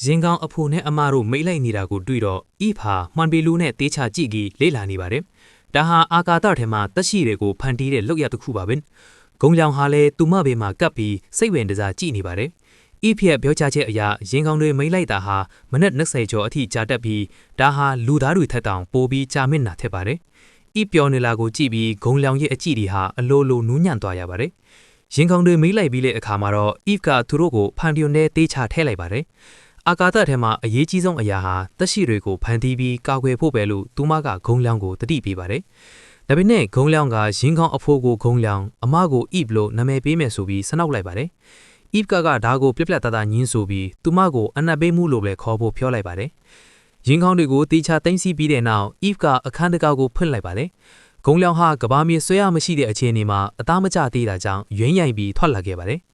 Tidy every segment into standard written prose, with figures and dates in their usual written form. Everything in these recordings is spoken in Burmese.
ရင်ကောင်အဖိုနဲ့အမတို့မိတ်လိုက်နေတာကိုတွေ့တော့ဤဖာမှန်ပီလူနဲ့တေးချကြည့်ကြီးလေးလာနေပါတယ်။ဒါဟာအာကာသထဲမှာတက်ရှိတွေကိုဖန်တီးတဲ့လောက်ရတစ်ခုပါပဲ။ဂုံကြောင်ဟာလည်းသူမဘေးမှာကပ်ပြီးစိတ်ဝင်စားကြည့်နေပါတယ်။ဤဖြစ်ပြောချချက်အရာရင်ကောင်တွေမိတ်လိုက်တာဟာမနက်20ကျော်အထိကြာတက်ပြီးဒါဟာလူသားတွေထက်တောင်ပိုပြီးကြာမြင့်တာထက်ပါတယ်။ဤပြောနေလာကိုကြည့်ပြီးဂုံလောင်ရဲ့အကြည့်တွေဟာအလိုလိုနူးညံ့သွားရပါတယ်။ရင်ကောင်တွေမိတ်လိုက်ပြီးတဲ့အခါမှာတော့ဤကသူတို့ကိုဖန်တီယွန်နဲ့တေးချထဲလိုက်ပါတယ်။အာကာသထဲမှာအရေးကြီးဆုံးအရာဟာတက်ရှိတွေကိုဖန်တီးပြီးကာကွယ်ဖို့ပဲလို့သူမကဂုံလောင်ကိုတတိပေးပါတယ်။ဒါပေမဲ့ဂုံလောင်ကရင်ကောင်အဖိုးကိုဂုံလောင်အမကိုဣဘလို့နာမည်ပေးမယ်ဆိုပြီးဆနောက်လိုက်ပါတယ်။ဣဘကဒါကိုပြက်ပြက်တတညင်းဆိုပြီးသူမကိုအနက်ပေးမှုလို့ပဲခေါ်ဖို့ပြောလိုက်ပါတယ်။ရင်ကောင်တွေကိုတေချာသိမ်းဆည်းပြီးတဲ့နောက်ဣဘကအခန်းတကာကိုဖွင့်လိုက်ပါတယ်။ဂုံလောင်ဟာကဘာမြေဆွဲရမရှိတဲ့အခြေအနေမှာအသားမကျသေးတာကြောင့်ရွှင်ရိုင်ပြီးထွက်လာခဲ့ပါတယ်။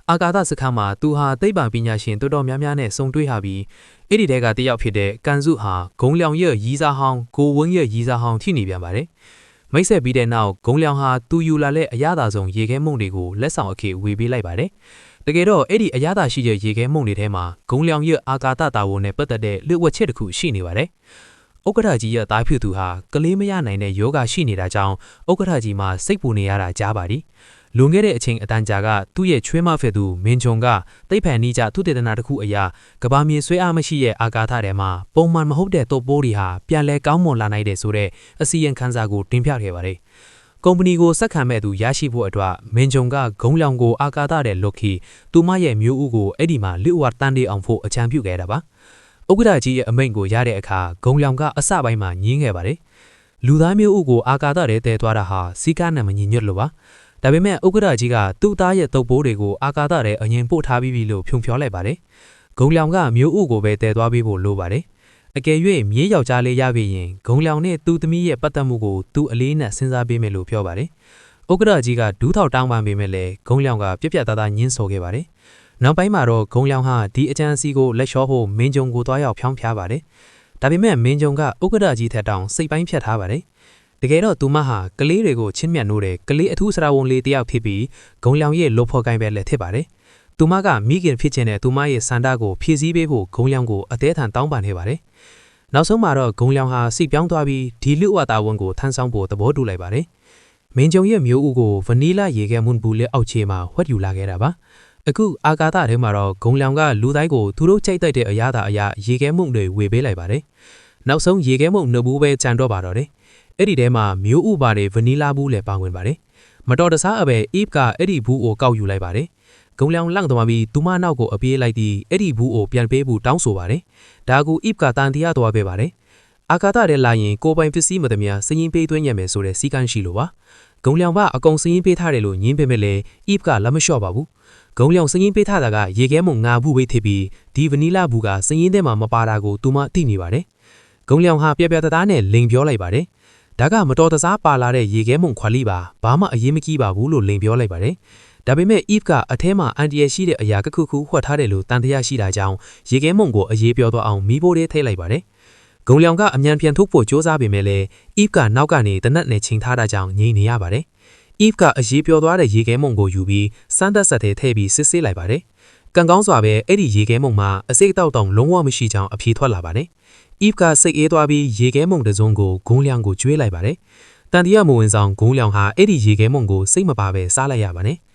အာကာသစခန်းမှာသူဟာသိပ္ပံပညာရှင်တော်တော်များများနဲ့ဆုံတွေ့ဟာပြီးအဲ့ဒီတဲကတယောက်ဖြစ်တဲ့ကန်စုဟာဂုံလောင်ရဲ့ရီးစားဟောင်းကိုဝင်းရဲ့ရီးစားဟောင်းထိနေပြန်ပါတယ်။မိတ်ဆက်ပြီးတဲ့နောက်ဂုံလောင်ဟာသူယူလာတဲ့အရသာဆုံးရေခဲမုန့်တွေကိုလက်ဆောင်အခေဝေပေးလိုက်ပါတယ်။တကယ်တော့အဲ့ဒီအရသာရှိတဲ့ရေခဲမုန့်တွေထဲမှာဂုံလောင်ရဲ့အာကာသတာဝန်နဲ့ပတ်သက်တဲ့လျှို့ဝှက်ချက်တစ်ခုရှိနေပါတယ်။ဥက္ကဋ္ဌကြီးရဲ့တားဖြူသူဟာကလေးမရနိုင်တဲ့ယောဂရှိနေတာကြောင့်ဥက္ကဋ္ဌကြီးမှာစိတ်ပူနေရတာကြားပါသည်။လွန်ခဲ့တဲ့အချိန်အတန်ကြာကသူ့ရဲ့ချွေးမဖက်သူမင်းဂျုံကသိပ္ပံနည်းကျသူတေသနာတစ်ခုအရာကဘာမြေဆွဲအားမရှိရဲ့အာကာသထဲမှာပုံမှန်မဟုတ်တဲ့တုပ်ပိုးတွေဟာပြန်လဲကောင်းမွန်လာနိုင်တယ်ဆိုတဲ့အစီရင်ခံစာကိုတင်ပြခဲ့ပါတယ်။ကုမ္ပဏီကိုစက်ခံမဲ့သူရရှိဖို့အတွက်မင်းဂျုံကဂုံလောင်ကိုအာကာသထဲလွတ်ခီသူမရဲ့မျိုးဦးကိုအဲ့ဒီမှာလျှို့ဝှက်တန်းတေးအောင်ဖို့အကြံပြုခဲ့တာပါ။ဥက္ကဋ္ဌကြီးရဲ့အမိန့်ကိုရတဲ့အခါဂုံလောင်ကအစပိုင်းမှာညင်းခဲ့ပါတယ်။လူသားမျိုးဦးကိုအာကာသထဲတည်သွားတာဟာစီကားနဲ့မညီညွတ်လို့ပါ။ဒါပေမဲ့ဥက္ကဋ္ဌကြီးကသူ့သားရဲ့တုပ်ပိုးတွေကိုအာကာသထဲအရင်ပို့ထားပြီးပြီလို့ဖြုံဖြောလိုက်ပါတယ်။ဂုံလောင်ကမျိုးဦးကိုပဲတည်သွားပြီးဖို့လိုပါတယ်။အကယ်၍မြေးယောက်ျားလေးရပြီရင်ဂုံလောင်နဲ့သူ့သမီးရဲ့ပတ်သက်မှုကိုသူ့အလေးနဲ့စဉ်းစားပေးမယ်လို့ပြောပါတယ်။ဥက္ကဋ္ဌကြီးကဒူးထောက်တောင်းပန်ပေးမယ်လေဂုံလောင်ကပြက်ပြက်သားသားညှင်းဆိုခဲ့ပါတယ်။နောက်ပိုင်းမှာတော့ဂုံလောင်ဟာဒီအကြံစီကိုလက်လျှောဖို့မင်းဂျုံကိုတွားရောက်ဖြောင်းဖျားပါတယ်။ဒါပေမဲ့မင်းဂျုံကဥက္ကဋ္ဌကြီးထက်တောင်စိတ်ပိုင်းဖြတ်ထားပါတယ်။တကယ်တော့သူမဟာကလေးတွေကိုချင်းမြတ်နိုးတယ်ကလေးအထူးစရာဝန်လေးတယောက်ဖြစ်ပြီးဂုံလောင်ရဲ့လှဖို့ကိုင်းပဲလက်ထစ်ပါတယ်။သူမကမိခင်ဖြစ်ခြင်းနဲ့သူမရဲ့စန္ဒကိုဖြည့်ဆည်းပေးဖို့ဂုံလောင်ကိုအသေးထန်တောင်းပန်နေပါတယ်။နောက်ဆုံးမှာတော့ဂုံလောင်ဟာစိတ်ပြောင်းသွားပြီးဒီလူဝတာဝန်ကိုထမ်းဆောင်ဖို့သဘောတူလိုက်ပါတယ်။မင်းဂျုံရဲ့မျိုးဦးကိုဗနီလာရေခဲမွန်ဘူးလက်အောက်ခြေမှာဝှက်ယူလာခဲ့တာပါ။အခုအာကာသထဲမှာတော့ဂုံလောင်ကလူတိုင်းကိုသူတို့ချိတ်တိုက်တဲ့အရာသာအရာရေခဲမုန့်တွေဝေပေးလိုက်ပါတယ်။နောက်ဆုံးရေခဲမုန့်နှစ်ဘူးပဲကြံတော့ပါတော့တယ်။အဲ့ဒီထဲမှာမျိုးဥပါတွေဗနီလာဘူးလည်းပါဝင်ပါတယ်။မတော်တဆအပဲအိဖ်ကအဲ့ဒီဘူးကိုကောက်ယူလိုက်ပါတယ်။ဂုံလောင်လန့်သွားပြီးသူမနောက်ကိုအပြေးလိုက်ပြီးအဲ့ဒီဘူးကိုပြန်ပေးဖို့တောင်းဆိုပါတယ်။ဒါကူအိဖ်ကတန်တရားသွားပေးပါတယ်။အာကာသထဲလာရင်ကိုပိုင်ပစ္စည်းမသမျှစရင်ပေးသွင်းရမယ်ဆိုတဲ့စီကန်းရှိလို့ပါ။ဂုံလောင်ကအကုန်စရင်ပေးထားတယ်လို့ညင်းပေးမဲ့လေအိဖ်ကလက်မလျှော့ပါဘူး။ဂုံလောင်စရင်ပေးထားတာကရေခဲမုံငါဘူးပဲဖြစ်ပြီးဒီဗနီလာဘူးကစရင်ထဲမှာမပါတာကိုသူမသိနေပါတယ်။ဂုံလောင်ဟာပြပြတသားနဲ့လိန်ပြောလိုက်ပါတယ်။ဒါကမတော်တဆပါလာတဲ့ရေခဲမုံခွာလိပါဘာမှအရေးမကြီးပါဘူးလို့လိန်ပြောလိုက်ပါတယ်။ဒါပေမဲ့အိဖ်ကအထဲမှာအန်တီရရှိတဲ့အရာကခုဝှက်ထားတယ်လို့တန်တရားရှိတာကြောင့်ရေခဲမုံကိုအရေးပြောသွားအောင်မီးဘိုးထဲထိလိုက်ပါတယ်။ဂုံလောင်ကအမြန်ပြန်ထုတ်ဖို့ကြိုးစားပေမဲ့လည်းအိဖ်ကနောက်ကနေတနက်နဲ့ချိန်ထားတာကြောင့်ငြိမ်နေရပါတယ်။အိဖ်ကအရေးပြောသွားတဲ့ရေခဲမုံကိုယူပြီးစမ်းသက်ဆက်ထဲထည့်ပြီးစစ်ဆေးလိုက်ပါတယ်။ကံကောင်းစွာပဲအဲ့ဒီရေခဲမုံမှာအစိတ်တောက်တောင်လုံးဝမရှိကြောင်းအဖြေထွက်လာပါတယ်။အိဖ်ကစိတ်အေးသွားပြီးရေခဲမုံတစ်စုံကိုဂုံလောင်ကိုကျွေးလိုက်ပါတယ်။တန်တရားမဝင်ဆောင်ဂုံလောင်ဟာအဲ့ဒီရေခဲမုံကိုစိတ်မပါပဲစားလိုက်ရပါတယ်။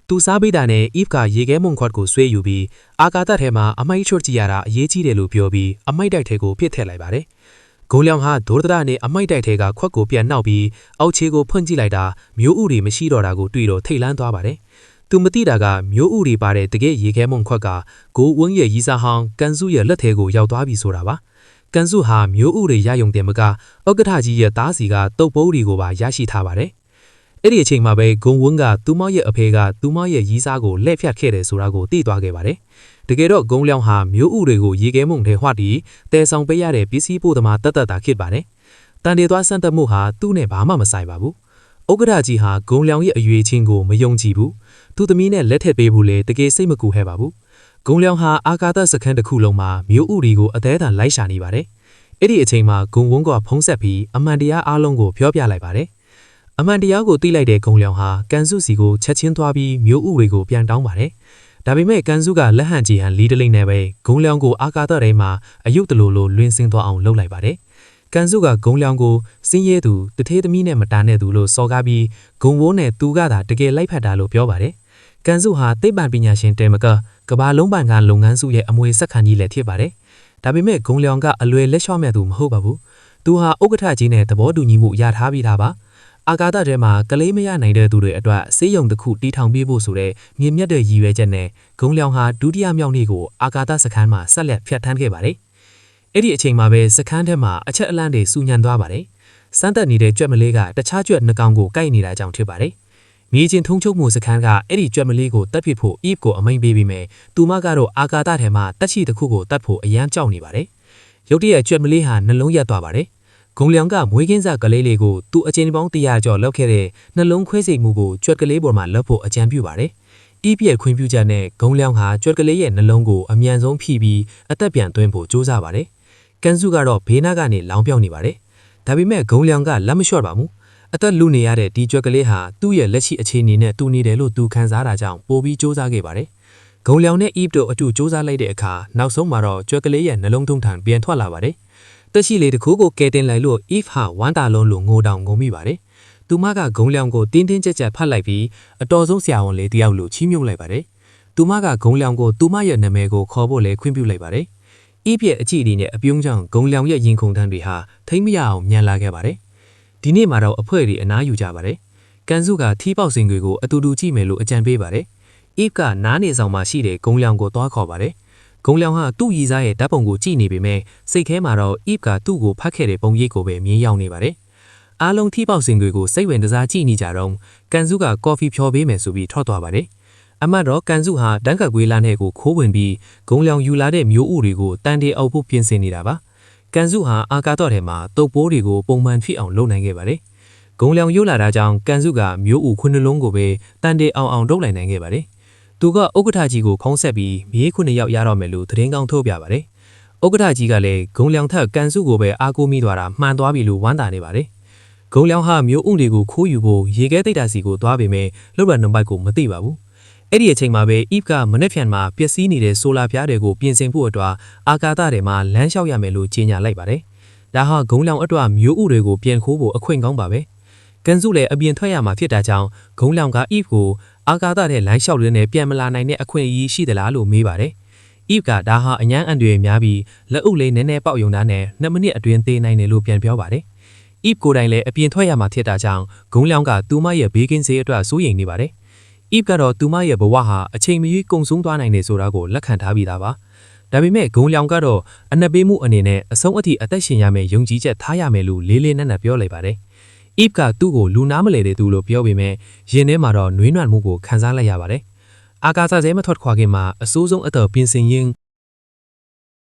သူစားပေးတာနဲ့အိဖ်ကရေခဲမုံခွက်ကိုဆွဲယူပြီးအာကာသထဲမှာအမိုက်ချွတ်ကြည့်ရတာအရေးကြီးတယ်လို့ပြောပြီးအမိုက်တိုက်ထဲကိုပစ်ထည့်လိုက်ပါတယ်။ဂုံလောင်ဟာဒိုးဒရနဲ့အမိုက်တိုက်ထဲကခွက်ကိုပြန်နှောက်ပြီးအောက်ခြေကိုဖွင့်ကြည့်လိုက်တာမျိုးဥတွေမရှိတော့တာကိုတွေ့တော့ထိတ်လန့်သွားပါတယ်။သူမသိတာကမျိုးဥတွေပါတဲ့တကယ်ရေခဲမုံခွက်ကဂိုးဝင်းရဲ့ရီစာဟောင်းကန်စုရဲ့လက်ထဲကိုရောက်သွားပြီဆိုတာပါ။ကန်စုဟာမျိုးဥတွေရယုံတယ်မကဥက္ကဋ္ဌကြီးရဲ့သားစီကတုပ်ပိုးတွေကိုပါရရှိထားပါတယ်။အဲ့ဒီအချိန်မှာပဲဂုံဝင်းကသူမရဲ့အဖေကသူမရဲ့ရီးစားကိုလှည့်ဖြတ်ခဲ့တယ်ဆိုတာကိုသိသွားခဲ့ပါတယ်။တကယ်တော့ဂုံလောင်ဟာမျိုးဥတွေကိုရေခဲမုံထဲဝှက်ပြီးတဲဆောင်ပေးရတဲ့ပစ္စည်းပို့သမားတတ်တာဖြစ်ပါတယ်။တန်တေသွားစမ်းသပ်မှုဟာသူ့နဲ့ဘာမှမဆိုင်ပါဘူး။ဥက္ကဋ္ဌကြီးဟာဂုံလောင်ရဲ့အရွေချင်းကိုမယုံကြည်ဘူး။သူ့သမီးနဲ့လက်ထပ်ပေးဖို့လေတကယ်စိတ်မကူဟဲ့ပါဘူး။ဂုံလောင်ဟာအာကာသစခန်းတစ်ခုလုံးမှာမျိုးဥတွေကိုအသေးအံလိုက်ရှာနေပါတယ်။အဲ့ဒီအချိန်မှာဂုံဝန်းကဖုံးဆက်ပြီးအမှန်တရားအားလုံးကိုပြောပြလိုက်ပါတယ်။အမှန်တရားကိုသိလိုက်တဲ့ဂုံလောင်ဟာကန်စုစီကိုချက်ချင်းသွားပြီးမျိုးဥတွေကိုပြန်တောင်းပါတယ်။ ဒါပေမဲ့ကန်စုကလက်ဟန်ကြီးဟန်လီတလိမ့်နဲ့ပဲဂုံလျောင်ကိုအာကာသထဲမှာအယုတ်တလူလိုလွင်ဆင်းသွားအောင်လုပ်လိုက်ပါတယ်။ကန်စုကဂုံလျောင်ကိုစင်းရဲသူတထေးသမီးနဲ့မတားနဲ့သူလို့စော်ကားပြီးဂုံဝိုးနဲ့သူကသာတကယ်လိုက်ဖက်တာလို့ပြောပါတယ်။ကန်စုဟာသိပ္ပံပညာရှင်တဲမကကဘာလုံးပန်ကလုပ်ငန်းစုရဲ့အမွေဆက်ခံကြီးလည်းဖြစ်ပါတယ်။ဒါပေမဲ့ဂုံလျောင်ကအလွယ်လက်လျှော့မဲ့သူမဟုတ်ပါဘူး။သူဟာဥက္ကဋ္ဌကြီးနဲ့သဘောတူညီမှုရထားပြီးသားပါ။အာကာသထဲမှာကလေးမရနိုင်တဲ့သူတွေအတွက်ဆေးရုံတစ်ခုတီထောင်ပေးဖို့ဆိုတဲ့မြင့်မြတ်တဲ့ရည်ရွယ်ချက်နဲ့ဂုံလျောင်ဟာဒုတိယမြောက်နေ့ကိုအာကာသစခန်းမှာဆက်လက်ဖျက်ထမ်းခဲ့ပါတယ်။အဲ့ဒီအချိန်မှာပဲစခန်းထဲမှာအချက်အလန့်တွေစူညံသွားပါတယ်။စမ်းသက်နေတဲ့ကြွက်မလေးကတခြားကြွက်နှကောင်ကိုကိုက်နေတာကြောင့်ဖြစ်ပါတယ်။မြေချင်းထုံးချုပ်မှုစခန်းကအဲ့ဒီကြွက်မလေးကိုတတ်ဖြစ်ဖို့ Eve ကိုအမိန့်ပေးပြီးမယ်။သူမကတော့အာကာသထဲမှာတက်ချီတစ်ခုကိုတတ်ဖို့အယမ်းကြောက်နေပါတယ်။ရုတ်တရက်ကြွက်မလေးဟာနှလုံးရက်သွားပါတယ်။ဂုံလျောင်ကမွေးကင်းစကလေးလေးကိုသူ့အချင်းပေါင်း100ကျော်လောက်ခဲ့တဲ့နှလုံးခွဲစိတ်မှုကိုကြွက်ကလေးပေါ်မှာလှုပ်ဖို့အကြံပြုပါတယ်။ဤပြည့်ခွင့်ပြုချက်နဲ့ဂုံလျောင်ဟာကြွက်ကလေးရဲ့နှလုံးကိုအမြန်ဆုံးဖြီးပြီးအသက်ပြန်သွင်းဖို့ကြိုးစားပါတယ်။ကန်စုကတော့ဘေးနားကနေလောင်ပြောင်နေပါတယ်။ဒါပေမဲ့ဂုံလျောင်ကလက်မလျှော့ပါဘူး။အသက်လူနေရတဲ့ဒီကြွက်ကလေးဟာသူ့ရဲ့လက်ရှိအခြေအနေနဲ့တူနေတယ်လို့သူခံစားတာကြောင့်ပိုပြီးကြိုးစားခဲ့ပါတယ်။ဂုံလျောင်နဲ့ Eve တို့အတူကြိုးစားလိုက်တဲ့အခါနောက်ဆုံးမှာတော့ကြွက်ကလေးရဲ့နှလုံးသွင်းထန်ပြန်ထွက်လာပါတယ်။တက်ရှိလေးတစ်ခုကိုကဲတင်လိုက်လို့ Eve ဟာဝမ်းတာလုံးလိုငိုတောင်ငုံမိပါတယ်။သူမကဂုံလျောင်ကိုတင်းတင်းကြပ်ကြပ်ဖတ်လိုက်ပြီးအတော်ဆုံးဆရာဝန်လေးတယောက်လိုချီးမြှောက်လိုက်ပါတယ်။သူမကဂုံလျောင်ကိုသူမရဲ့နာမည်ကိုခေါ်ဖို့လည်းခွင့်ပြုလိုက်ပါတယ်။ Eve ရဲ့အကြည့်အနဲ့အပြုံးကြောင့်ဂုံလျောင်ရဲ့ရင်ခုန်တန်းတွေဟာထိမ့်မရအောင်မြန်လာခဲ့ပါတယ်။ဒီနေ့မှာတော့အဖွဲ့တွေအနားယူကြပါတယ်။ကန်စုကထီးပေါက်စင်တွေကိုအတူတူကြည့်မယ်လို့အကြံပေးပါတယ်။ Eve ကနားနေဆောင်မှာရှိတဲ့ဂုံလျောင်ကိုသွားခေါ်ပါတယ်။ဂုံလျောင်ဟာသူ့ရည်စားရဲ့ဓာတ်ပုံကိုကြည့်နေပေမဲ့စိတ်ထဲမှာတော့ Eve ကသူ့ကိုဖတ်ခဲ့တဲ့ပုံရိပ်ကိုပဲမြင်ရောက်နေပါတယ်။အားလုံးထီးပေါက်စင်တွေကိုစိတ်ဝင်စားကြည့်နေကြတော့ကန်စုကကော်ဖီဖြော်ပေးမယ်ဆိုပြီးထွက်သွားပါတယ်။အမှတ်တော့ကန်စုဟာတန်းကကွေးလာနဲ့ကိုခိုးဝင်ပြီးဂုံလျောင်ယူလာတဲ့မျိုးဥတွေကိုတန်တေအောက်ဖို့ပြင်ဆင်နေတာပါ။ကန်စုဟာအာကာတော့ထဲမှာတုပ်ပိုးတွေကိုပုံမှန်ဖြစ်အောင်လုပ်နိုင်ခဲ့ပါတယ်။ဂုံလျောင်ယူလာတာကြောင့်ကန်စုကမျိုးဥခွနှလုံးကိုပဲတန်တေအောင်လုပ်လိုက်နိုင်ခဲ့ပါတယ်။သူကဥက္ကဋ္ဌကြီးကိုခေါင်းဆက်ပြီးမြေး9ယောက်ရတော့မယ်လို့သတင်းကောင်းထုတ်ပြပါတယ်။ဥက္ကဋ္ဌကြီးကလည်းဂုံလျောင်ထက်ကန်စုကိုပဲအားကိုးမိသွားတာမှန်သွားပြီလို့ဝမ်းသာနေပါတယ်။ဂုံလျောင်ဟာမျိုးဥတွေကိုခိုးယူဖို့ရေခဲတိတ်တာစီကိုသွားပေမဲ့လှုပ်ရနံပါတ်ကိုမသိပါဘူး။အဲ့ဒီအချိန်မှာပဲ Eve ကမနက်ဖြန်မှာပျက်စီးနေတဲ့ဆိုလာပြားတွေကိုပြင်ဆင်ဖို့အတွက်အာကာသထဲမှာလမ်းလျှောက်ရမယ်လို့ကြေညာလိုက်ပါတယ်။ဒါဟာဂုံလျောင်အတွက်မျိုးဥတွေကိုပြန်ခိုးဖို့အခွင့်ကောင်းပါပဲ။ကန်စုလည်းအပြင်ထွက်ရမှာဖြစ်တာကြောင့်ဂုံလျောင်က Eve ကိုအာကာသထဲလမ်းလျှောက်ရင်းနဲ့ပြန်မလာနိုင်တဲ့အခွင့်အရေးရှိသလားလို့မေးပါတယ်။ Eve ကဒါဟာအញ្ញမ်းအန်တွေများပြီးလက်အုပ်လေးနည်းနည်းပေါက်ယုံတာနဲ့2မိနစ်အတွင်းသေးနိုင်တယ်လို့ပြန်ပြောပါတယ်။ Eve ကိုယ်တိုင်လည်းအပြင်ထွက်ရမှာဖြစ်တာကြောင့်ဂုံလျောင်ကသူမရဲ့ဘေးကင်းစေးအတွက်စိုးရိမ်နေပါတယ်။ Eve ကတော့သူမရဲ့ဘဝဟာအချိန်မရွေးကုံဆုံးသွားနိုင်တယ်ဆိုတာကိုလက်ခံထားပြီးသားပါ။ဒါပေမဲ့ဂုံလျောင်ကတော့အနက်ပေးမှုအနေနဲ့အဆုံးအထိအသက်ရှင်ရမယ်ယုံကြည်ချက်ထားရမယ်လို့လေးလေးနက်နက်ပြောလိုက်ပါတယ်။ Eve ကသူ့ကိုလူနာမလဲတဲ့သူလို့ပြောပေမဲ့ရင်ထဲမှာတော့နှွေးနွမ်းမှုကိုခံစားလိုက်ရပါတယ်။အာကာသထဲမထွက်ခွာခင်မှာအစိုးဆုံးအတော်ပြင်ဆင်ရင်း